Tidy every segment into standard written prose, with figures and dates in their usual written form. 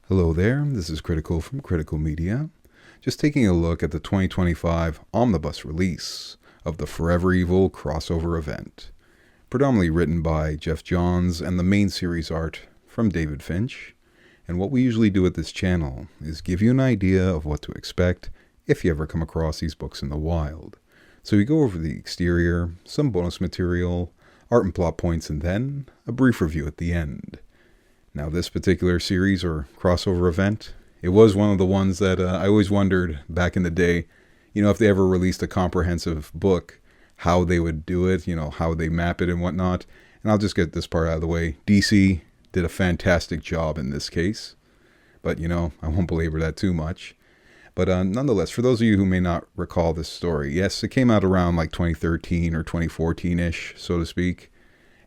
Hello there, this is Cridical from Cridical Media. Just taking a look at the 2025 Omnibus release of the Forever Evil crossover event. Predominantly written by Jeff Johns and the main series art from David Finch. And what we usually do at this channel is give you an idea of what to expect if you ever come across these books in the wild. So we go over the exterior, some bonus material, art and plot points, and then a brief review at the end. Now this particular series or crossover event, it was one of the ones that I always wondered back in the day, if they ever released a comprehensive book, how they would do it, how they map it and whatnot. And I'll just get this part out of the way. DC did a fantastic job in this case, but I won't belabor that too much. But nonetheless, for those of you who may not recall this story, yes, it came out around like 2013 or 2014-ish, so to speak.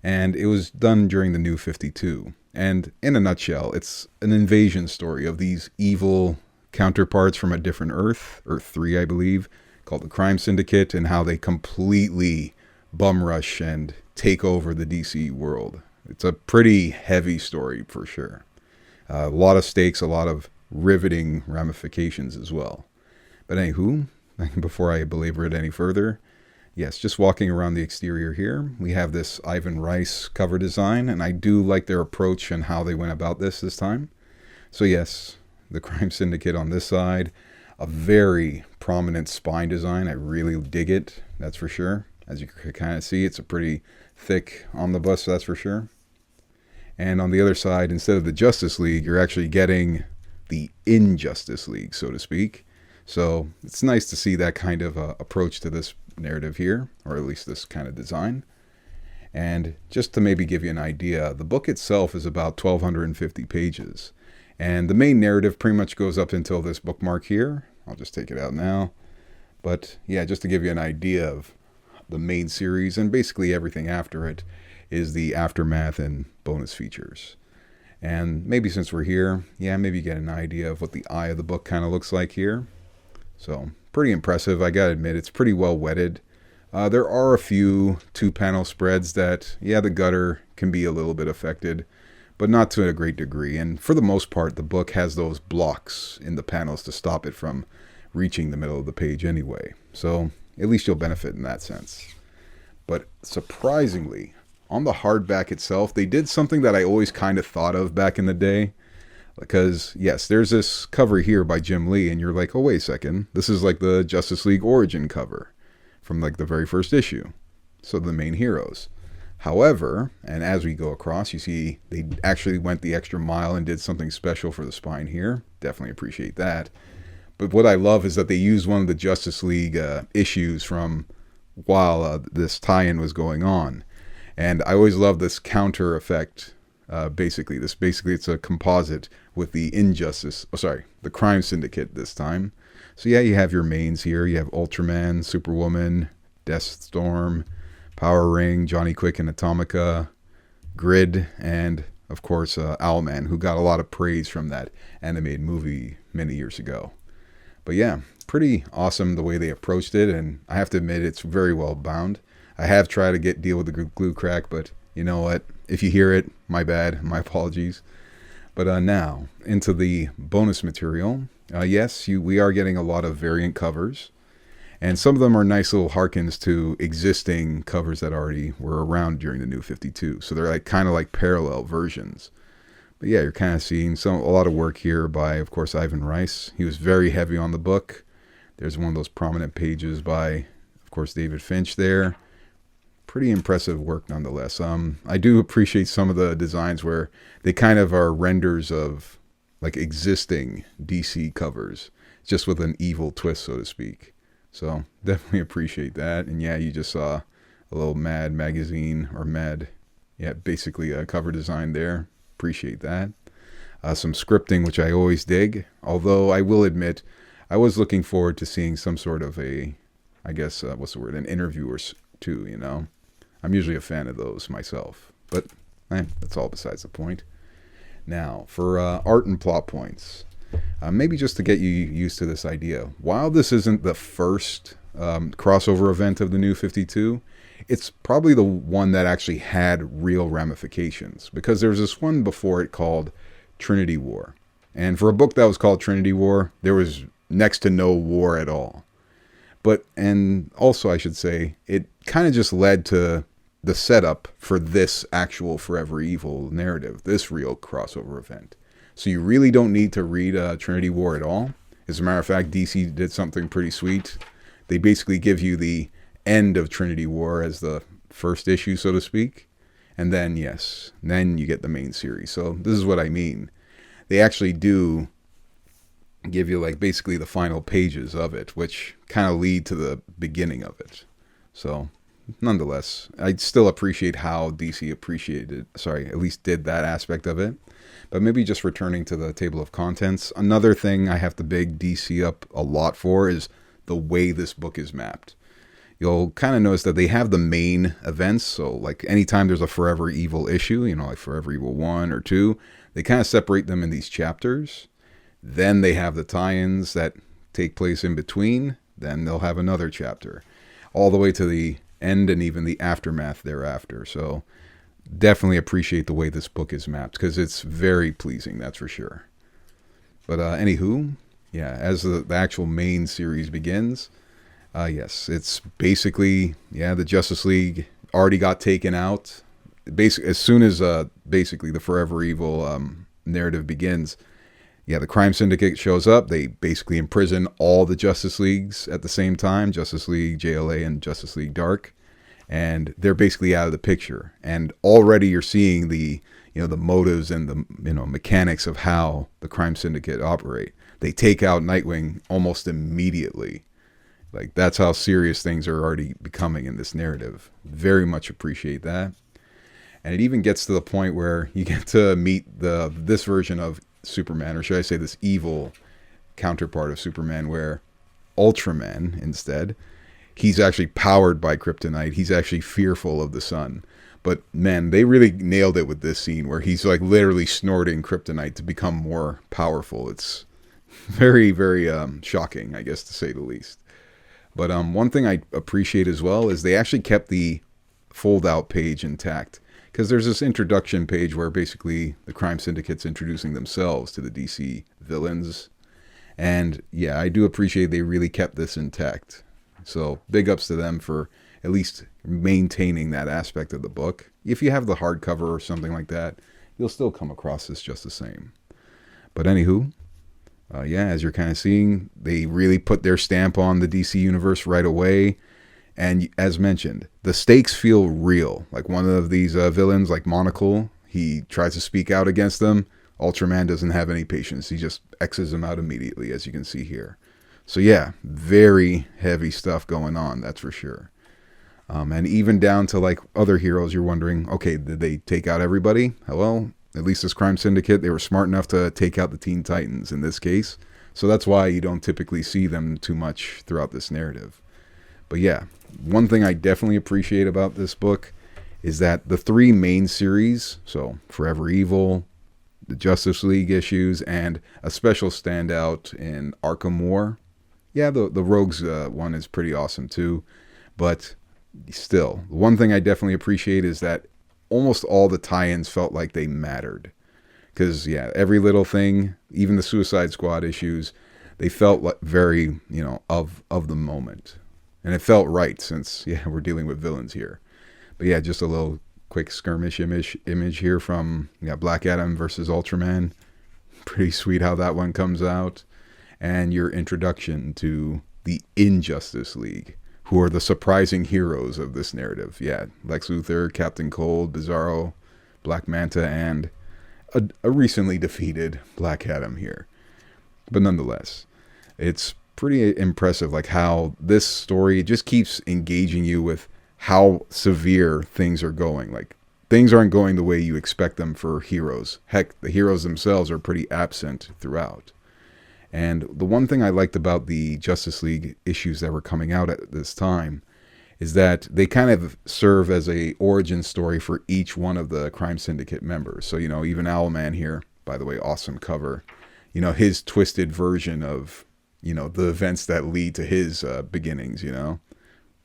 And it was done during the New 52. And in a nutshell, it's an invasion story of these evil counterparts from a different Earth 3, I believe, called the Crime Syndicate, and how they completely bum rush and take over the DC world. It's a pretty heavy story for sure. A lot of stakes, a lot of riveting ramifications as well. But anywho, before I belabor it any further, yes, just walking around the exterior here, we have this A.R.G.U.S cover design, and I do like their approach and how they went about this time. So yes, the Crime Syndicate on this side, a very prominent spine design. I really dig it, that's for sure. As you can kind of see, it's a pretty thick omnibus, that's for sure. And on the other side, instead of the Justice League, you're actually getting the Injustice League, so to speak. So it's nice to see that kind of approach to this narrative here, or at least this kind of design. And just to maybe give you an idea, the book itself is about 1,250 pages. And the main narrative pretty much goes up until this bookmark here. I'll just take it out now. But yeah, just to give you an idea of the main series, and basically everything after it is the aftermath and bonus features. And maybe since we're here, maybe get an idea of what the eye of the book kind of looks like here. So pretty impressive. I gotta admit, it's pretty well wetted. There are a few 2-panel spreads that, the gutter can be a little bit affected, but not to a great degree. And for the most part, the book has those blocks in the panels to stop it from reaching the middle of the page anyway. So at least you'll benefit in that sense. But surprisingly, on the hardback itself, they did something that I always kind of thought of back in the day. Because, yes, there's this cover here by Jim Lee, and you're like, oh, wait a second. This is like the Justice League origin cover from like the very first issue. So the main heroes. However, and as we go across, you see they actually went the extra mile and did something special for the spine here. Definitely appreciate that. But what I love is that they used one of the Justice League issues from while this tie-in was going on. And I always love this counter effect. Basically it's a composite with the the Crime Syndicate this time. So you have your mains here. You have Ultraman, Superwoman, Deathstorm, Power Ring, Johnny Quick and Atomica, Grid, and of course Owlman, who got a lot of praise from that animated movie many years ago. But pretty awesome the way they approached it, and I have to admit it's very well bound. I have tried to deal with the glue crack, but you know what? If you hear it, my bad, my apologies. But now, into the bonus material. We are getting a lot of variant covers. And some of them are nice little harkens to existing covers that already were around during the New 52. So they're kind of like parallel versions. But you're kind of seeing a lot of work here by, of course, A.R.G.U.S. He was very heavy on the book. There's one of those prominent pages by, of course, David Finch there. Pretty impressive work nonetheless. I do appreciate some of the designs where they kind of are renders of like existing DC covers, just with an evil twist, so to speak. So definitely appreciate that. And you just saw a little Mad magazine or Mad, basically a cover design there. Appreciate that. Some scripting, which I always dig. Although I will admit, I was looking forward to seeing some sort of an interview or two, I'm usually a fan of those myself, but that's all besides the point. Now, for art and plot points, maybe just to get you used to this idea, while this isn't the first crossover event of the New 52, it's probably the one that actually had real ramifications, because there was this one before it called Trinity War. And for a book that was called Trinity War, there was next to no war at all. But, and also I should say, it kind of just led to the setup for this actual Forever Evil narrative, this real crossover event. So you really don't need to read Trinity War at all. As a matter of fact, DC did something pretty sweet. They basically give you the end of Trinity War as the first issue, so to speak. And then, yes, then you get the main series. So this is what I mean. They actually do give you like basically the final pages of it, which kind of lead to the beginning of it. So nonetheless, I still appreciate how DC at least did that aspect of it. But maybe just returning to the table of contents, another thing I have to big DC up a lot for is the way this book is mapped. You'll kind of notice that they have the main events. So like anytime there's a Forever Evil issue, like Forever Evil 1 or 2, they kind of separate them in these chapters. Then they have the tie-ins that take place in between. Then they'll have another chapter, all the way to the end and even the aftermath thereafter. So definitely appreciate the way this book is mapped because it's very pleasing, that's for sure. But anywho, yeah, as the actual main series begins, yes, it's basically, the Justice League already got taken out. As soon as basically the Forever Evil narrative begins, the crime syndicate shows up. They basically imprison all the Justice Leagues at the same time, Justice League JLA and Justice League Dark, and they're basically out of the picture. And already you're seeing the the motives and the mechanics of how the crime syndicate operate. They take out Nightwing almost immediately. Like that's how serious things are already becoming in this narrative. Very much appreciate that. And it even gets to the point where you get to meet this version of Superman, or should I say this evil counterpart of Superman, where Ultraman instead, he's actually powered by kryptonite. He's actually fearful of the sun. But man, they really nailed it with this scene where he's like literally snorting kryptonite to become more powerful. It's very, very shocking, I guess, to say the least. But one thing I appreciate as well is they actually kept the fold-out page intact. Because there's this introduction page where basically the crime syndicate's introducing themselves to the DC villains. And yeah, I do appreciate they really kept this intact. So big ups to them for at least maintaining that aspect of the book. If you have the hardcover or something like that, you'll still come across this just the same. But anywho, as you're kind of seeing, they really put their stamp on the DC universe right away. And as mentioned, the stakes feel real. Like one of these villains, like Monocle, he tries to speak out against them. Ultraman doesn't have any patience. He just X's them out immediately, as you can see here. So yeah, very heavy stuff going on, that's for sure. And even down to like other heroes, you're wondering, okay, did they take out everybody? Well, at least this crime syndicate, they were smart enough to take out the Teen Titans in this case. So that's why you don't typically see them too much throughout this narrative. But yeah, one thing I definitely appreciate about this book is that the three main series, so Forever Evil, the Justice League issues, and a special standout in Arkham War. Yeah, the Rogues one is pretty awesome too. But still, one thing I definitely appreciate is that almost all the tie-ins felt like they mattered. Because, every little thing, even the Suicide Squad issues, they felt like very, of the moment. And it felt right since, we're dealing with villains here. But just a little quick skirmish image here from Black Adam versus Ultraman. Pretty sweet how that one comes out. And your introduction to the Injustice League, who are the surprising heroes of this narrative. Lex Luthor, Captain Cold, Bizarro, Black Manta, and a recently defeated Black Adam here. But nonetheless, it's pretty impressive like how this story just keeps engaging you with how severe things are going. Like things aren't going the way you expect them for heroes. Heck, the heroes themselves are pretty absent throughout. And the one thing I liked about the Justice League issues that were coming out at this time is that they kind of serve as a origin story for each one of the Crime Syndicate members. So, even Owlman here, by the way, awesome cover, his twisted version of, the events that lead to his beginnings,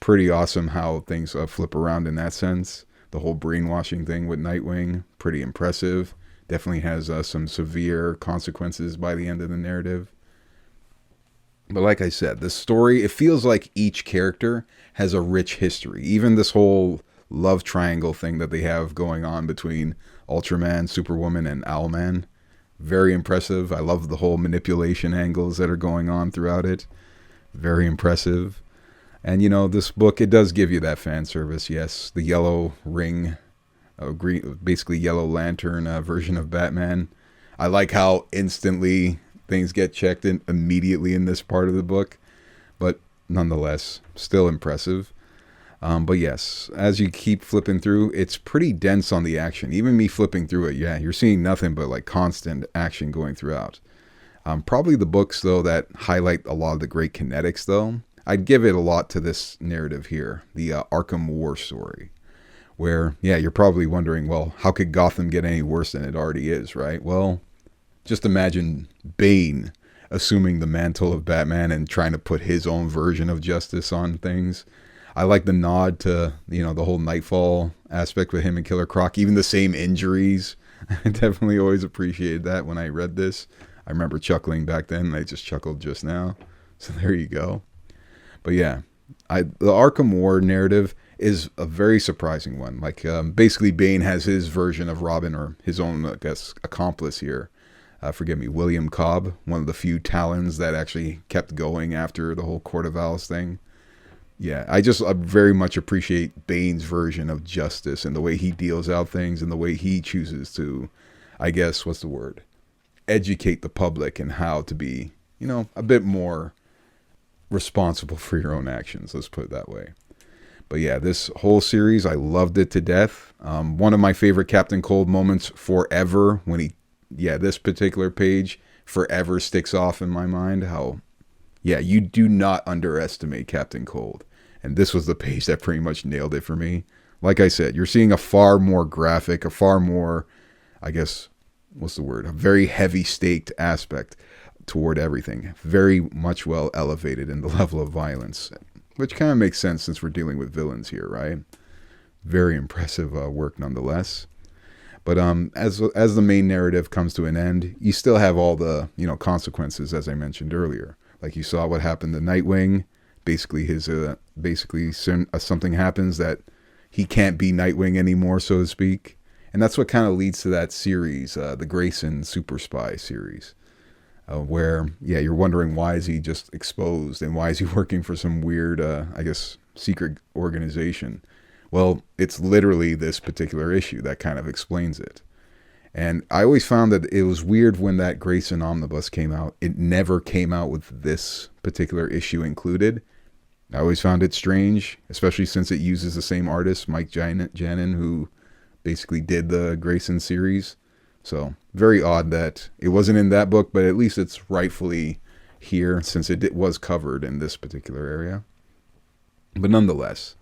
Pretty awesome how things flip around in that sense. The whole brainwashing thing with Nightwing, pretty impressive. Definitely has some severe consequences by the end of the narrative. But like I said, this story, it feels like each character has a rich history. Even this whole love triangle thing that they have going on between Ultraman, Superwoman, and Owlman. Very impressive. I love the whole manipulation angles that are going on throughout it. Very impressive. And this book, it does give you that fan service. Yes, the yellow ring, green, basically Yellow Lantern version of Batman. I like how instantly things get checked in immediately in this part of the book, but nonetheless, still impressive. But yes, as you keep flipping through, it's pretty dense on the action. Even me flipping through it, yeah, you're seeing nothing but like constant action going throughout. Probably the books, though, that highlight a lot of the great kinetics, though, I'd give it a lot to this narrative here, the Arkham War story, where, yeah, you're probably wondering, well, how could Gotham get any worse than it already is, right? Well, just imagine Bane assuming the mantle of Batman and trying to put his own version of justice on things. I like the nod to, the whole Nightfall aspect with him and Killer Croc, even the same injuries. I definitely always appreciated that when I read this. I remember chuckling back then, and I just chuckled just now. So there you go. But yeah, the Arkham War narrative is a very surprising one. Like, basically Bane has his version of Robin, or his own, I guess, accomplice here. Forgive me, William Cobb, one of the few Talons that actually kept going after the whole Court of Owls thing. Yeah, I very much appreciate Bane's version of justice and the way he deals out things and the way he chooses to, I guess, what's the word? Educate the public and how to be, a bit more responsible for your own actions. Let's put it that way. But yeah, this whole series, I loved it to death. One of my favorite Captain Cold moments forever when this particular page forever sticks off in my mind. How, yeah, you do not underestimate Captain Cold. And this was the page that pretty much nailed it for me. Like I said, you're seeing a far more graphic, a far more, I guess, what's the word? A very heavy staked aspect toward everything. Very much well elevated in the level of violence, which kind of makes sense since we're dealing with villains here, right? Very impressive work nonetheless. But as the main narrative comes to an end, you still have all the consequences, as I mentioned earlier. Like you saw what happened to Nightwing. Basically, something happens that he can't be Nightwing anymore, so to speak. And that's what kind of leads to that series, the Grayson Super Spy series, where, yeah, you're wondering why is he just exposed and why is he working for some weird, I guess, secret organization. Well, it's literally this particular issue that kind of explains it. And I always found that it was weird when that Grayson Omnibus came out. It never came out with this particular issue included. I always found it strange, especially since it uses the same artist, Mike Janin, who basically did the Grayson series. So very odd that it wasn't in that book, but at least it's rightfully here since it was covered in this particular area. But nonetheless,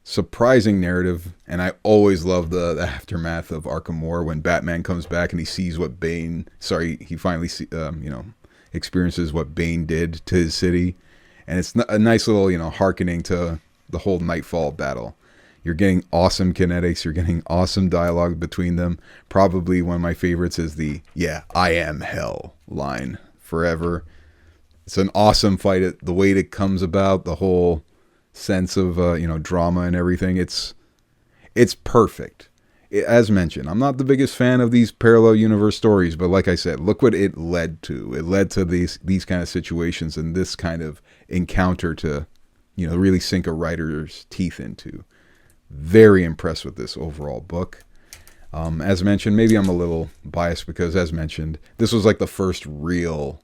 surprising narrative, and I always love the aftermath of Arkham War when Batman comes back and he sees what he finally experiences what Bane did to his city, and it's a nice little hearkening to the whole Nightfall battle. You're getting awesome kinetics, you're getting awesome dialogue between them. Probably one of my favorites is the "I am hell" line forever. It's an awesome fight. The way it comes about, the whole sense of drama and everything, it's perfect. As mentioned, I'm not the biggest fan of these parallel universe stories, but like I said, look what it led to. It led to these kind of situations and this kind of encounter to really sink a writer's teeth into. Very impressed with this overall book. As mentioned, maybe I'm a little biased because, as mentioned, this was like the first real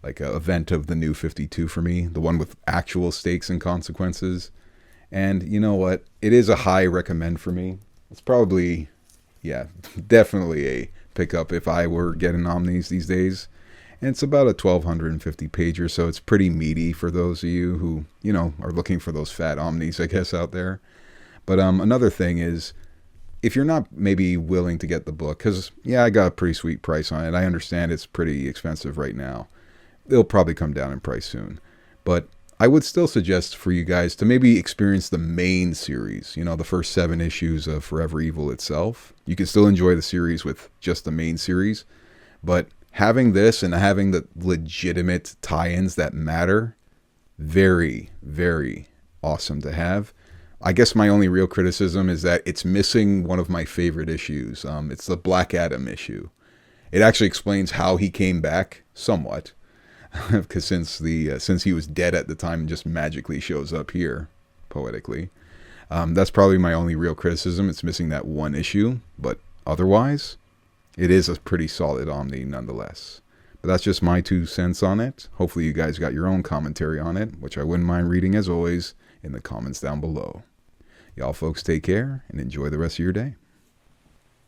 event of the New 52 for me, the one with actual stakes and consequences. And you know what? It is a high recommend for me. It's probably, definitely a pickup if I were getting Omnis these days. And it's about a 1,250 pager, so it's pretty meaty for those of you who, are looking for those fat Omnis, I guess, out there. But another thing is, if you're not maybe willing to get the book, because, I got a pretty sweet price on it. I understand it's pretty expensive right now. It'll probably come down in price soon. But I would still suggest for you guys to maybe experience the main series, the first 7 issues of Forever Evil itself. You can still enjoy the series with just the main series, but having this and having the legitimate tie-ins that matter, very, very awesome to have. I guess my only real criticism is that it's missing one of my favorite issues. It's the Black Adam issue. It actually explains how he came back somewhat, because since he was dead at the time and just magically shows up here, poetically. That's probably my only real criticism. It's missing that one issue, but otherwise, it is a pretty solid Omni nonetheless. But that's just my 2 cents on it. Hopefully you guys got your own commentary on it, which I wouldn't mind reading as always in the comments down below. Y'all folks take care and enjoy the rest of your day.